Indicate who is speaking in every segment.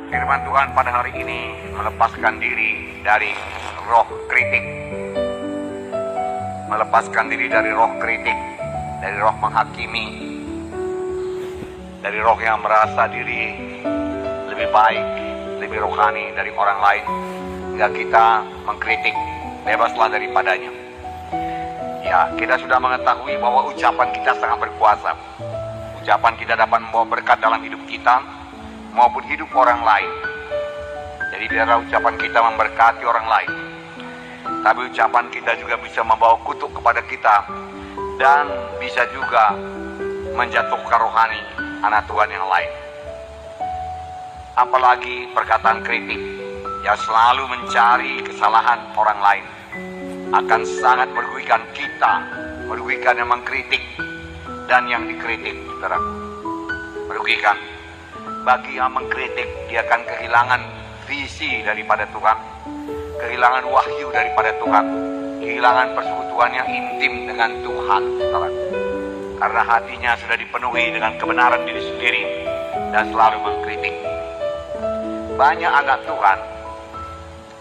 Speaker 1: Firman Tuhan pada hari ini melepaskan diri dari roh kritik. Melepaskan diri dari roh kritik, dari roh menghakimi, dari roh yang merasa diri lebih baik, lebih rohani dari orang lain, hingga kita mengkritik. Bebaslah daripadanya. Ya, kita sudah mengetahui bahwa ucapan kita sangat berkuasa. Ucapan kita dapat membawa berkat dalam hidup kita maupun hidup orang lain. Jadi biarlah ucapan kita memberkati orang lain, tapi ucapan kita juga bisa membawa kutuk kepada kita dan bisa juga menjatuhkan rohani anak Tuhan yang lain. Apalagi perkataan kritik yang selalu mencari kesalahan orang lain akan sangat merugikan kita, merugikan yang mengkritik dan yang dikritik, saudara. Merugikan. Bagi yang mengkritik, dia akan kehilangan visi daripada Tuhan, kehilangan wahyu daripada Tuhan, kehilangan persekutuan yang intim dengan Tuhan, saudara. Karena hatinya sudah dipenuhi dengan kebenaran diri sendiri dan selalu mengkritik. Banyak anak Tuhan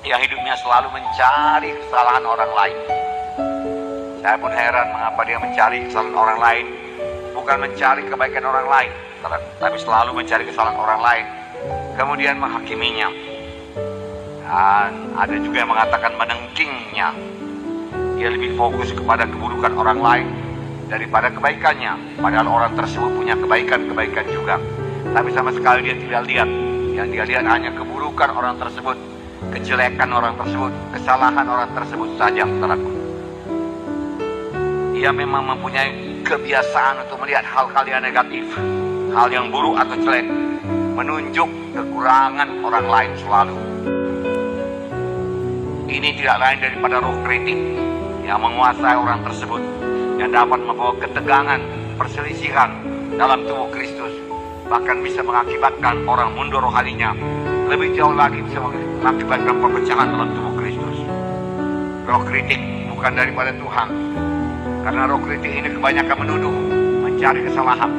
Speaker 1: yang hidupnya selalu mencari kesalahan orang lain. Saya pun heran mengapa dia mencari kesalahan orang lain, bukan mencari kebaikan orang lain, tapi selalu mencari kesalahan orang lain, kemudian menghakiminya. Dan ada juga yang mengatakan menengkingnya. Dia lebih fokus kepada keburukan orang lain daripada kebaikannya, padahal orang tersebut punya kebaikan-kebaikan juga, tapi sama sekali dia tidak lihat. Yang dia lihat hanya keburukan orang tersebut, kejelekan orang tersebut, kesalahan orang tersebut saja, saudaraku. Ia memang mempunyai kebiasaan untuk melihat hal-hal yang negatif, hal yang buruk atau jelek, menunjuk kekurangan orang lain selalu. Ini tidak lain daripada roh kritik yang menguasai orang tersebut, yang dapat membawa ketegangan, perselisihan dalam tubuh Kristus, bahkan bisa mengakibatkan orang mundur rohaninya. Lebih jauh lagi bisa mengakibatkan perpecahan dalam tubuh Kristus. Roh kritik bukan daripada Tuhan, karena roh kritik ini kebanyakan menuduh, mencari kesalahan.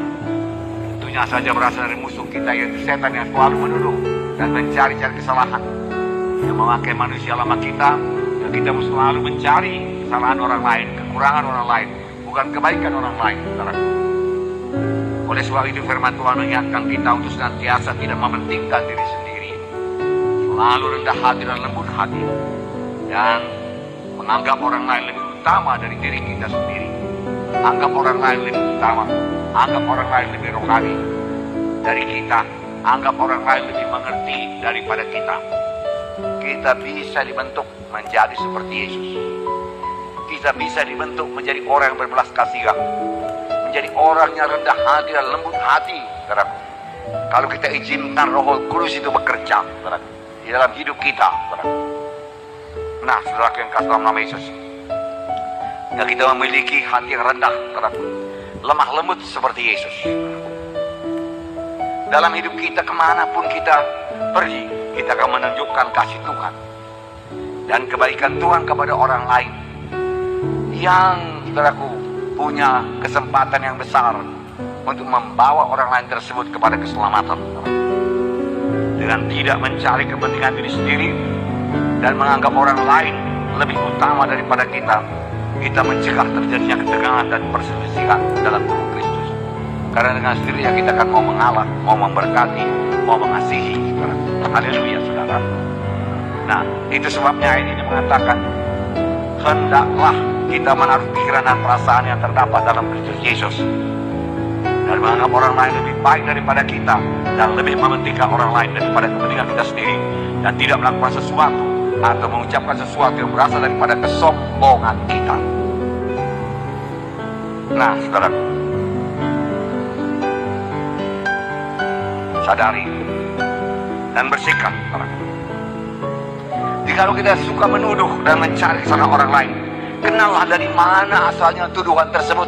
Speaker 1: Tentunya saja berasal dari musuh kita, yaitu setan yang selalu menuduh dan mencari-cari kesalahan, yang memakai manusia lama kita, dan kita selalu mencari kesalahan orang lain, kekurangan orang lain, bukan kebaikan orang lain, saudara. Oleh sebab itu firman Tuhan mengingatkan kita untuk senantiasa tidak mementingkan diri sendiri, selalu rendah hati dan lembut hati, dan menganggap orang lain lebih utama dari diri kita sendiri. Anggap orang lain lebih utama, anggap orang lain lebih rohani dari kita, anggap orang lain lebih mengerti daripada kita. Kita bisa dibentuk menjadi seperti Yesus. Kita bisa dibentuk menjadi orang yang berbelas kasihan, menjadi orang yang rendah hati dan lembut hati, saudaraku. Kalau kita izinkan Roh Kudus itu bekerja, saudaraku, di dalam hidup kita, saudaraku. Nah, saudaraku yang kasih dalam nama Yesus, dan kita memiliki hati yang rendah, saudaraku, lemah lembut seperti Yesus. Dalam hidup kita, kemanapun kita pergi, kita akan menunjukkan kasih Tuhan dan kebaikan Tuhan kepada orang lain yang, saudaraku, punya kesempatan yang besar untuk membawa orang lain tersebut kepada keselamatan, dengan tidak mencari kepentingan diri sendiri dan menganggap orang lain lebih utama daripada kita. Kita mencegah terjadinya ketegangan dan perselisihan dalam tubuh Kristus, karena dengan sendirinya kita akan mau mengalah, mau memberkati, mau mengasihi, saudara. Haleluya, saudara. Nah, itu sebabnya ayat ini mengatakan, hendaklah kita menaruh pikiran dan perasaan yang terdapat dalam Kristus Yesus, dan menganggap orang lain lebih baik daripada kita, dan lebih mementingkan orang lain daripada kepentingan kita sendiri, dan tidak melakukan sesuatu atau mengucapkan sesuatu yang berasal daripada kesombongan kita. Nah, saudara, sadari dan bersikap, saudara. Jikalau kita suka menuduh dan mencari kesalahan orang lain, kenallah dari mana asalnya tuduhan tersebut.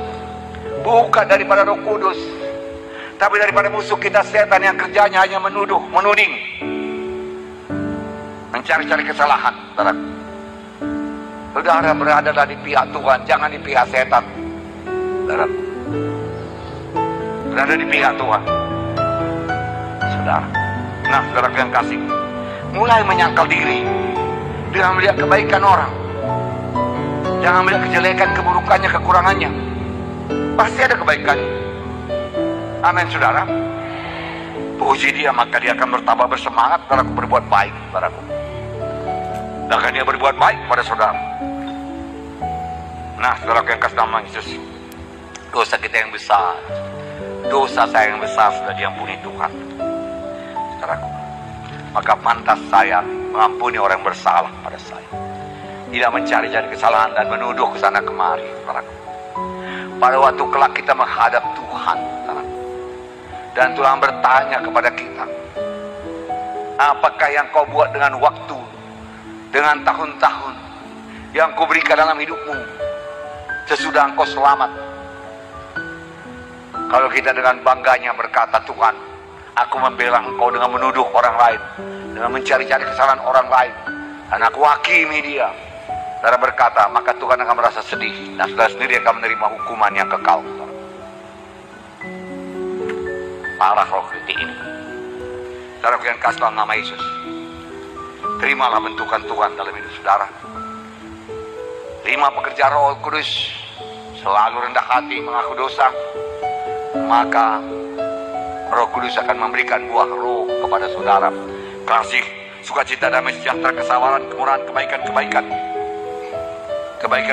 Speaker 1: Bukan daripada Roh Kudus, tapi daripada musuh kita, setan, yang kerjanya hanya menuduh, menuding, mencari-cari kesalahan, saudara. Saudara beradalah di pihak Tuhan, jangan di pihak setan, saudara. Berada di pihak Tuhan, saudara. Nah, saudara yang kasih, mulai menyangkal diri dengan melihat kebaikan orang. Jangan melihat kejelekan, keburukannya, kekurangannya. Pasti ada kebaikannya. Amin, saudara. Puji dia, maka dia akan bertambah bersemangat saudaraku berbuat baik, saudaraku. Dan akan dia berbuat baik pada saudara. Nah, saudara yang kasih nama Yesus, dosa kita yang besar, dosa saya yang besar sudah diampuni Tuhan, saudaraku. Maka pantas saya mengampuni orang yang bersalah pada saya, tidak mencari-cari kesalahan dan menuduh ke sana kemari, saudaraku. Pada waktu kelak kita menghadap Tuhan, saudaraku, dan Tuhan bertanya kepada kita, apakah yang kau buat dengan waktu, dengan tahun-tahun yang kau berikan dalam hidupmu sesudah engkau selamat? Kalau kita dengan bangganya berkata, Tuhan, aku membela engkau dengan menuduh orang lain, dengan mencari-cari kesalahan orang lain, dan aku hakimi dia, saudara berkata, maka Tuhan akan merasa sedih. Nah, saudara sendiri akan menerima hukuman yang kekal. Parah roh kritik ini. Saudara yang kasih dalam nama Yesus, terimalah bentukan Tuhan dalam hidup saudara. Terima pekerjaan Roh Kudus, selalu rendah hati mengaku dosa, maka Roh Kudus akan memberikan buah roh kepada saudara. Kasih, sukacita, damai sejahtera, kesabaran, kemurahan, kebaikan,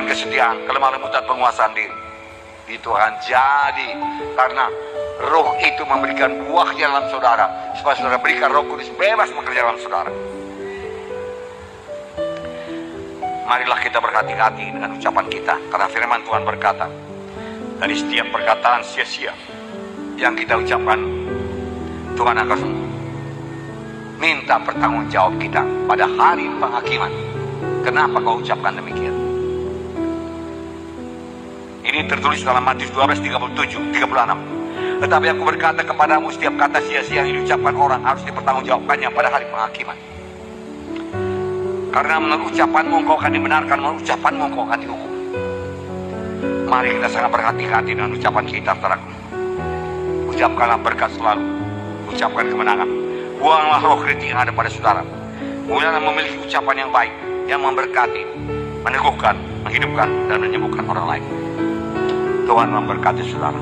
Speaker 1: kesetiaan, kelemah lembutan, penguasaan diri di Tuhan. Jadi karena roh itu memberikan buahnya dalam saudara, supaya saudara berikan Roh Kudus bebas bekerja dalam saudara. Marilah kita berhati-hati dengan ucapan kita, karena firman Tuhan berkata, dari setiap perkataan sia-sia yang kita ucapkan, Tuhan akan minta pertanggungjawab kita pada hari penghakiman. Kenapa kau ucapkan demikian? Ini tertulis dalam Matius 12:37-36. Tetapi aku berkata kepadamu, setiap kata sia-sia yang diucapkan orang harus dipertanggungjawabkannya pada hari penghakiman. Karena menurut ucapanmu engkau akan dibenarkan, menurut ucapanmu engkau akan dihukum. Mari kita sangat berhati-hati dengan ucapan kita, saudaraku. Ucapkanlah berkat selalu, ucapkan kemenangan. Buanglah roh kritik yang ada pada saudara. Mulailah memiliki ucapan yang baik, yang memberkati, meneguhkan, menghidupkan, dan menyembuhkan orang lain. Tuhan memberkati saudara.